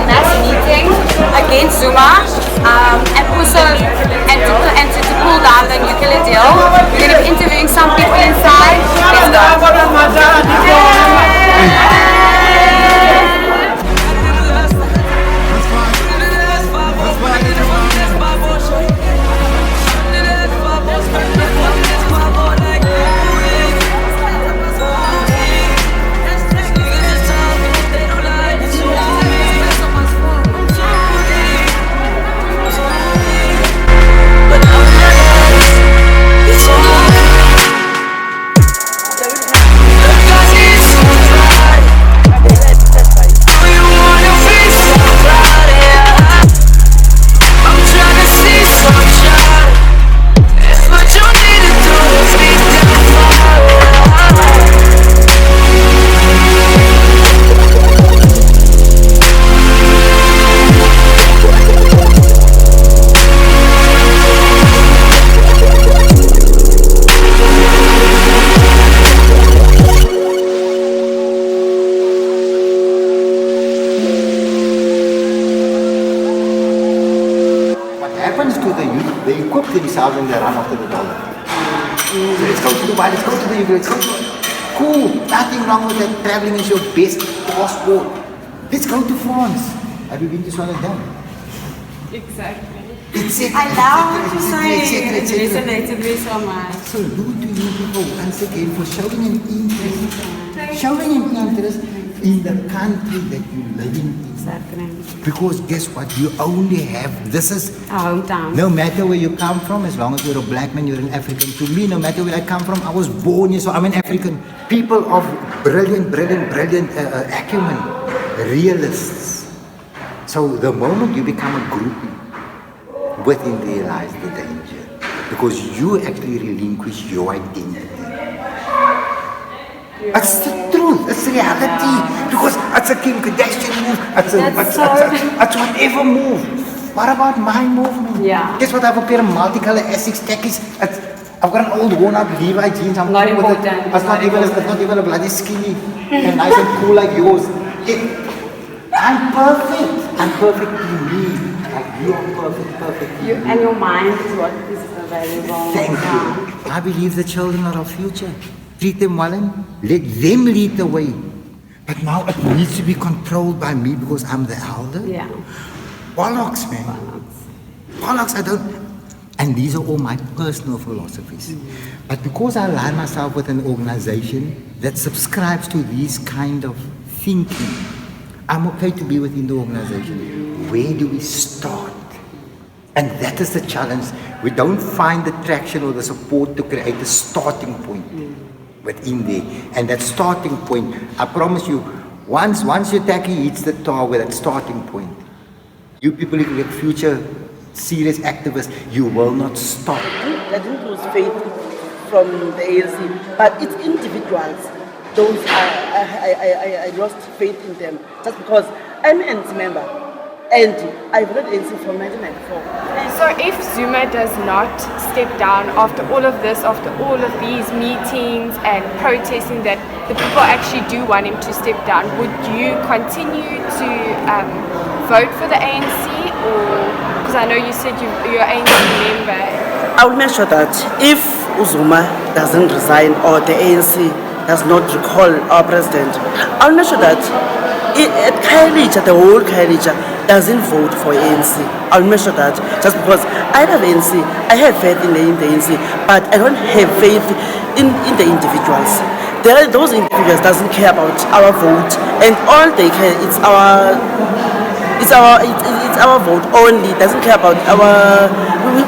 Mass meeting against Zuma, and also to pull down the nuclear deal. We're going to be interviewing some people inside. And they run after the dollar. So let's go to Dubai, let's go to the UK, let's go to... Cool, nothing wrong with that. Traveling is your best passport. Let's go to France. Have you been to Sweden? Exactly. Etc. I love to say it resonated me so much. So salute to you people once again for showing an interest. Showing an interest in the country that you live in. Exactly. Because guess what? You only have, this is our hometown. No matter where you come from, as long as you're a black man, you're an African. To me, no matter where I come from, I was born here, so I'm an African. People of brilliant acumen, realists. So the moment you become a groupie, within realize the danger. Because you actually relinquish your identity. It's the truth, it's reality. Because it's a Kim Kardashian move, it's whatever move. What about my movement? Yeah. Guess what? I have a pair of multicolored Essex khakis. I've got an old worn-out Levi jeans. I'm not cool important. with it. It's not even a bloody skinny and nice and cool like yours. I'm perfect. I'm perfectly me. Like you are perfect. You and your mind is what is available. Thank you. I believe the children are our future. Treat them well and let them lead the way. But now it needs to be controlled by me because I'm the elder. Yeah. Bollocks, man. Bollocks, I don't... And these are all my personal philosophies. But because I align myself with an organization that subscribes to these kind of thinking, I'm okay to be within the organization. Where do we start? And that is the challenge. We don't find the traction or the support to create a starting point within there. And that starting point, I promise you, once your tacky hits the target, that starting point, you people who are future serious activists, you will not stop. I didn't lose faith from the ANC, but it's individuals. Those I lost faith in them just because I'm an ANC member and I've read ANC from 1994. So if Zuma does not step down after all of this, after all of these meetings and protesting that the people actually do want him to step down, would you continue to vote for the ANC? Or, because I know you said you're an ANC member. I will make sure that if Zuma doesn't resign or the ANC does not recall our president, I'll make sure that at Kailija, the whole Kailija doesn't vote for ANC. I'll make sure that just because I love ANC, I have faith in the ANC, but I don't have faith in the individuals. Those individuals doesn't care about our vote, and all they care it's our vote only. Doesn't care about our we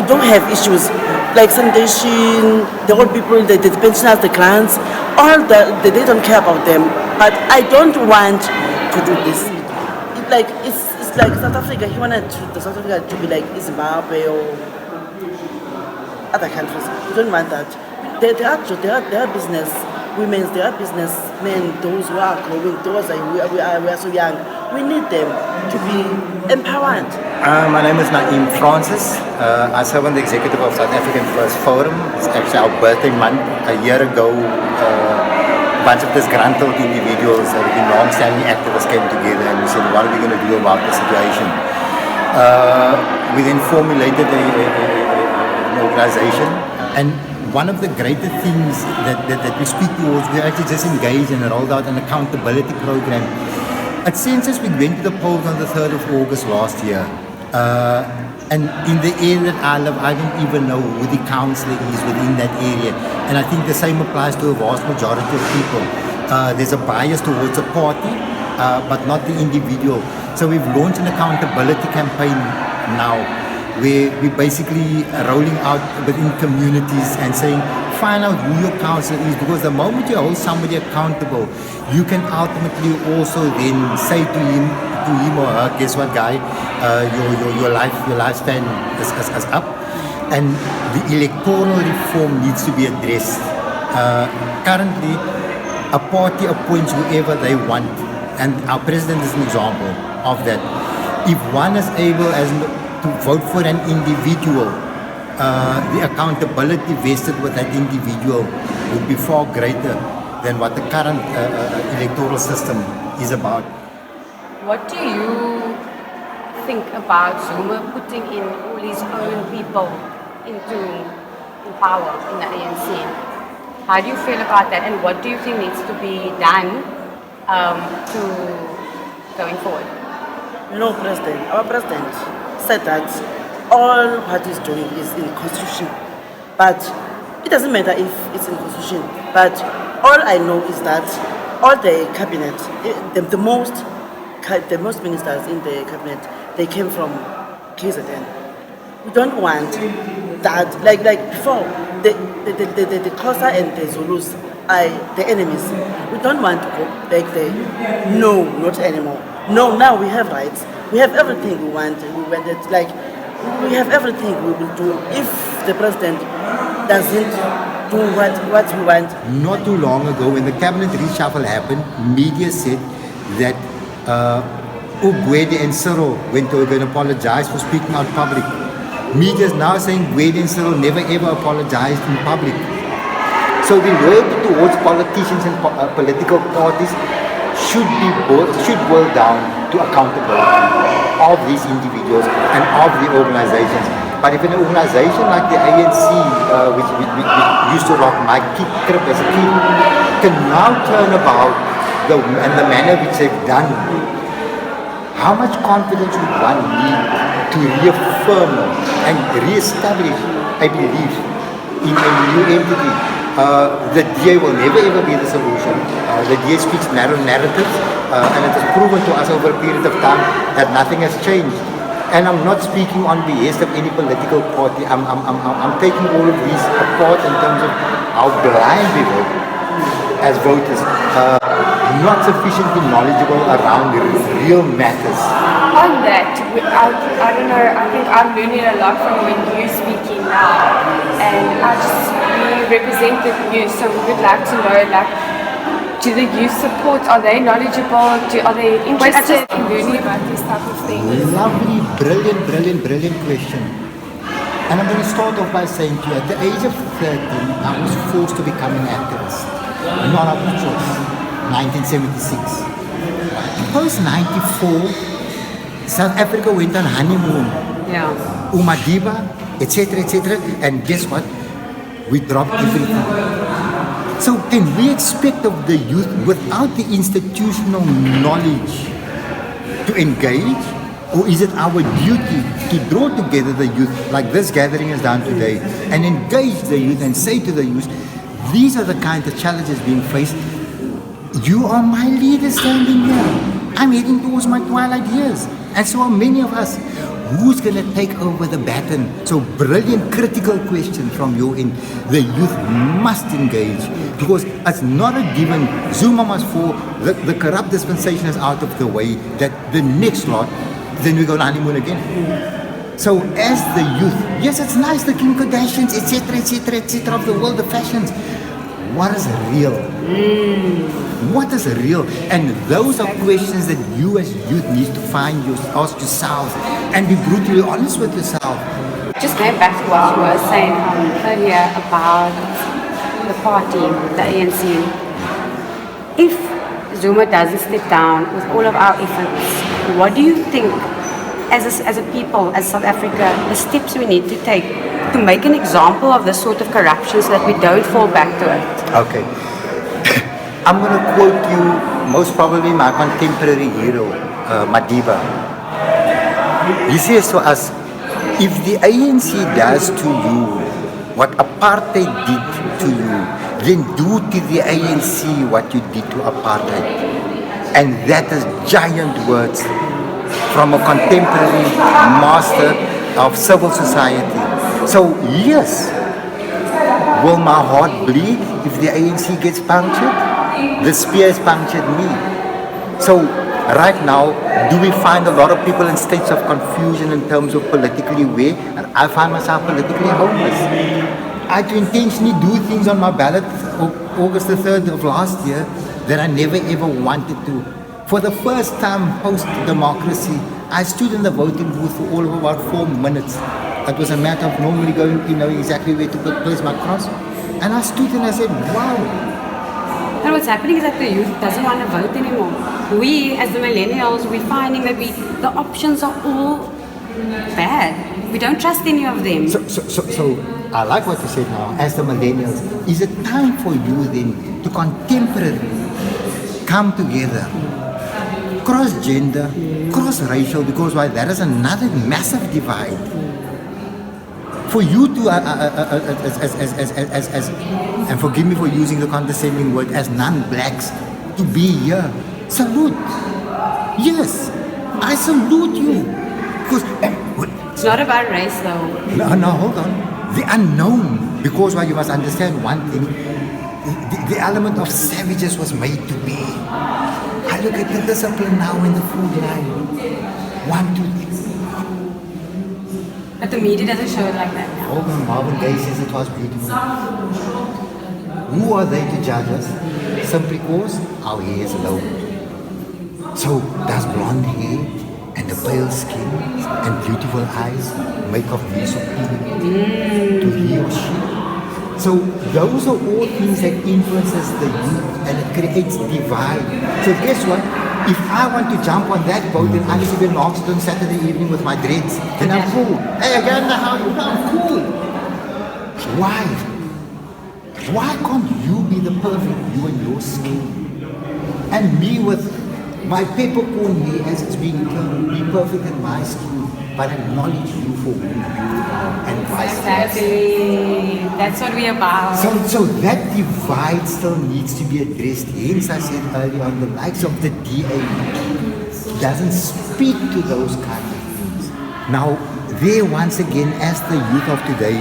don't have issues like sanitation, the old people, the pensioners, the grants, they don't care about them. But I don't want to do this. It's like South Africa. He wanted South Africa to be like Zimbabwe or other countries. We don't want that. There are business women, there are businessmen, those who are growing, those we are so young. we need them to be empowered. My name is Naeem Frances. I serve on the executive of South African First Forum. It's actually our birthday month. A year ago, a bunch of disgruntled individuals, long-standing activists came together and we said, what are we going to do about the situation? We then formulated an organization, and one of the greater things that we speak towards, we actually just engaged and rolled out an accountability program. At Census, we went to the polls on the 3rd of August last year. And in the area that I live, I don't even know who the councillor is within that area. And I think the same applies to a vast majority of people. There's a bias towards a party, but not the individual. So we've launched an accountability campaign now, where we're basically rolling out within communities and saying, find out who your councillor is, because the moment you hold somebody accountable, you can ultimately also then say to him or her, guess what, guy, your lifespan is up, and the electoral reform needs to be addressed. Currently, a party appoints whoever they want, and our president is an example of that. If one is able to vote for an individual, the accountability vested with that individual would be far greater than what the current electoral system is about. What do you think about Zuma putting in all his own people in power in the ANC? How do you feel about that, and what do you think needs to be done to going forward? Our president said that all what he's doing is in constitution, but it doesn't matter if it's in constitution. But all I know is that all the cabinet, the most ministers in the cabinet, they came from KZN. We don't want that, like before, the Xhosa and the Zulus are the enemies. We don't want to go back there. No, not anymore. No, now we have rights. We have everything we want. We have everything we will do if the president doesn't do what we want. Not too long ago, when the cabinet reshuffle happened, media said that Gwede and Cyril went to apologize for speaking out public. Media is now saying Gwede and Cyril never ever apologized in public. So the loyalty towards politicians and political parties should boil down to accountability of these individuals and of the organizations. But if an organization like the ANC, which used to rock my crib as a kid, can now turn about the manner which they've done, how much confidence would one need to reaffirm and re-establish a belief in a new entity? The DA will never ever be the solution. The DA speaks narrow narratives, and it has proven to us over a period of time that nothing has changed. And I'm not speaking on behest of any political party. I'm taking all of these apart in terms of how blind we vote as voters, not sufficiently knowledgeable around real matters. On that, I don't know, I think I'm learning a lot from when you're speaking now, and we represent the youth, so we would like to know, do the youth support, are they knowledgeable, are they interested in learning about this type of thing? Lovely, brilliant question. And I'm going to start off by saying to you, at the age of 13, I was forced to become an activist. Not out of choice. 1976. Post-94, South Africa went on honeymoon. Yeah. Umadiba, etc. And guess what? We dropped everything. So can we expect of the youth, without the institutional knowledge, to engage? Or is it our duty to draw together the youth, like this gathering has done today, and engage the youth and say to the youth, these are the kind of challenges being faced. You are my leader standing here. I'm heading towards my twilight years. And so are many of us. Who's going to take over the baton? So brilliant, critical question from your end. The youth must engage, because it's not a given. Zuma must fall. The corrupt dispensation is out of the way. That the next lot, then we go on honeymoon again. So as the youth, yes, it's nice, the Kim Kardashians, etc. of the world, the fashions. what is real? What is real? And those are questions that you as youth need to ask yourselves and be brutally honest with yourself. Just going back to what you were saying earlier about the party, the ANC. If Zuma doesn't step down with all of our efforts, what do you think, as a people, as South Africa, the steps we need to take to make an example of this sort of corruption so that we don't fall back to it? Okay. I'm going to quote you, most probably my contemporary hero, Madiba. He says to us, if the ANC does to you what apartheid did to you, then do to the ANC what you did to apartheid. And that is giant words from a contemporary master of civil society. So yes, will my heart bleed if the ANC gets punctured? The spear has punctured me. So right now, do we find a lot of people in states of confusion in terms of politically where? And I find myself politically homeless. I had to intentionally do things on my ballot August the 3rd of last year that I never ever wanted to. For the first time post-democracy, I stood in the voting booth for all of about 4 minutes. It was a matter of normally going, exactly where to place my cross. And I stood and I said, wow. And what's happening is that the youth doesn't want to vote anymore. We, as the millennials, we're finding that the options are all bad. We don't trust any of them. So I like what you said now, as the millennials. Is it time for you then to contemporarily come together, cross-gender, cross-racial, because why? That is another massive divide. For you to, and forgive me for using the condescending word, as non-blacks, to be here, salute. Yes, I salute you. Because it's not about race though. No, hold on. The unknown, because why you must understand one thing, the element of savages was made to be. I look at the discipline now in the food line. 1, 2, 3. But the media doesn't show it like that now. Oh, Marvin Gaye says it was beautiful. Who are they to judge us? Simply because our hair is low. So does blonde hair and a pale skin and beautiful eyes make of me superior to he or she? So those are all things that influences the youth and it creates divide. So guess what? If I want to jump on that boat and I need to be in Oxford on Saturday evening with my dreads, then I'm cool. Hey, I get in the house, I'm cool. Why? Why can't you be the perfect you and your skin? And me with my peppercorn hair as it's being termed, be perfect in my skin, but acknowledge you for who you are and vice versa. Exactly. That's what we're about. So that divide still needs to be addressed. Hence I said earlier on, the likes of the DA doesn't speak to those kind of things. Now, there once again, as the youth of today,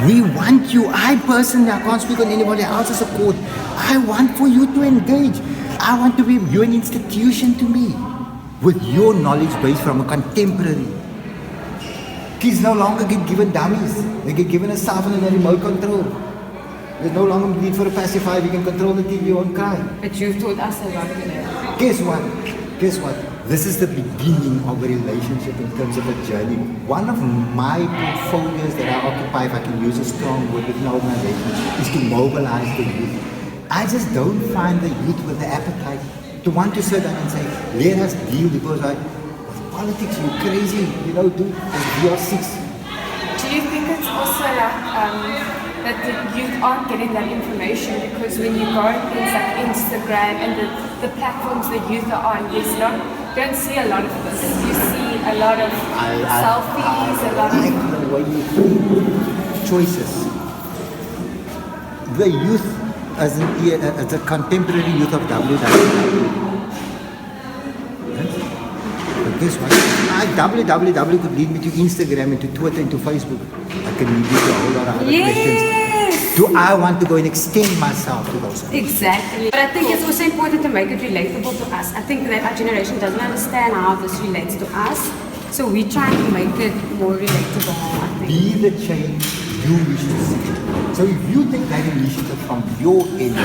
we want you, I personally, I can't speak on anybody else's accord. I want for you to engage. I want to be, you're an institution to me with your knowledge base from a contemporary. Kids no longer get given dummies. They get given a cell phone and a remote control. There's no longer need for a pacifier. You can control the TV on cry. But you've told us about it. Guess what? This is the beginning of a relationship in terms of a journey. One of my portfolios that I occupy, if I can use a strong word within an organization, is to mobilize the youth. I just don't find the youth with the appetite to want to sit down and say, let us deal, because with politics, you crazy, dude, it's VR6. Do you think it's also that the youth aren't getting that information? Because when you go on things like Instagram and the platforms the youth are on, you don't see a lot of this. You see a lot of selfies, a lot of... I like the way you think. Choices. The youth, as a contemporary youth of WWW, guess what? WWW could lead me to Instagram, into Twitter, into Facebook. I can lead you to a whole lot of other questions. Do I want to go and extend myself to those things? Exactly. But I think it's also important to make it relatable to us. I think that our generation doesn't understand how this relates to us. So we try to make it more relatable, I think. Be the change, you should see it. So if you take that initiative from your end,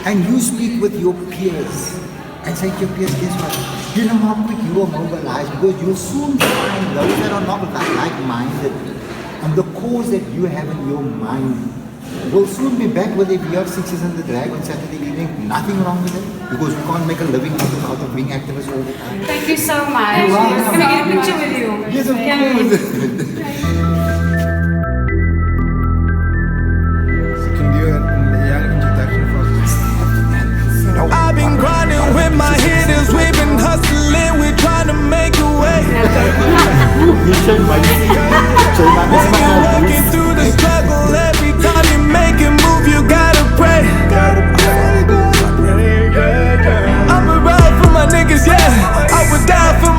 and you speak with your peers, and say to your peers, guess what? You know how quick you will mobilize, because you'll soon find those that are not like-minded, and the cause that you have in your mind will soon be back with a VR 6s and the drag on Saturday evening. Nothing wrong with it, because we can't make a living out of being activists all the time. Thank you so much. You're welcome. Can I get a picture with you? Yes, of course. Can you do a young introduction for us? I've been grinding with my hitters, we've been hustling, we're trying to make a way.